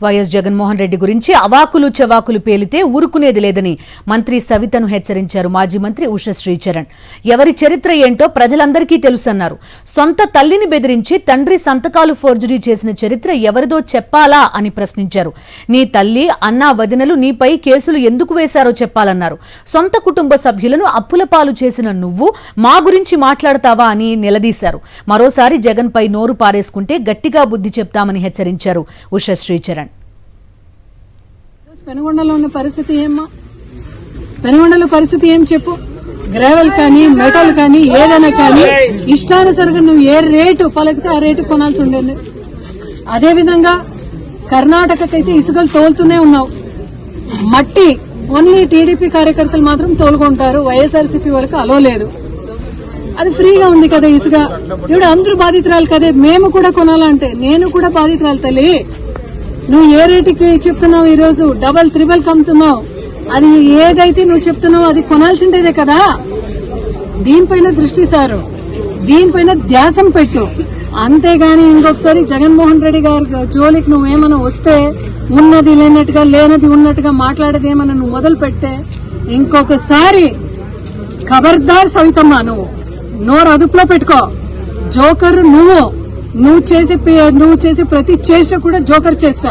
YS Jaganmohan Reddy గురించి అవాకులు చెవాకులు పేలితే ఊరుకునేది లేదని మంత్రి సవితను హెచ్చరించారు మాజీ మంత్రి ఉష శ్రీచరణ్. ఎవరి చరిత్ర ఏంటో ప్రజలందరికీ తెలుసన్నారు. సొంత తల్లిని బెదిరించి తండ్రి సంతకాలు ఫోర్జరీ చేసిన చరిత్ర ఎవరిదో చెప్పాలా అని ప్రశ్నించారు. నీ తల్లి అన్నా వదినలు నీపై కేసులు ఎందుకు వేశారో చెప్పాలన్నారు. సొంత కుటుంబ సభ్యులను అప్పుల పాలు చేసిన నువ్వు మా గురించి మాట్లాడతావా అని నిలదీశారు. మరోసారి జగన్ పై నోరు పారేసుకుంటే గట్టిగా బుద్ధి చెప్తామని హెచ్చరించారు ఉష శ్రీచరణ్. పెనుగొండలో ఉన్న పరిస్థితి ఏమ్మా? పెనుగొండలో పరిస్థితి ఏం చెప్పు? గ్రావెల్ కానీ మెటల్ కానీ ఏదైనా కానీ ఇష్టానుసరిగా నువ్వు ఏ రేటు పలికితే ఆ రేటు కొనాల్సి ఉండేది. అదేవిధంగా కర్ణాటకకైతే ఇసుకలు తోలుతూనే ఉన్నావు. మట్టి ఓన్లీ టీడీపీ కార్యకర్తలు మాత్రం తోలుకుంటారు, వైఎస్ఆర్సీపీ వాళ్ళకి అలో లేదు. అది ఫ్రీగా ఉంది కదా ఇసుక. ఇప్పుడు అందరూ బాధితురాలు కదే, మేము కూడా కొనాలంటే నేను కూడా బాధితురాలు తల్లి. నువ్వు ఏ రేటుకి చెప్తున్నావు? ఈ రోజు డబల్ త్రిబుల్ కమ్ముతున్నావు. అది ఏదైతే నువ్వు చెప్తున్నావు అది కొనాల్సిందేదే కదా. దీనిపైన దృష్టి సారు, దీనిపైన ధ్యాసం పెట్టు. అంతేగాని ఇంకొకసారి జగన్మోహన్ రెడ్డి గారి జోలికి నువ్వేమన్నా వస్తే ఉన్నది లేనట్టుగా లేనది ఉన్నట్టుగా మాట్లాడేది ఏమన్నా నువ్వు మొదలు పెడితే ఇంకొకసారి ఖబర్దార్ సవితమ్మా, నువ్వు నోరు అదుపులో పెట్టుకో. జోకర్ నువ్వు చేసే ప్రతి చేష్ట కూడా జోకర్ చేష్ట.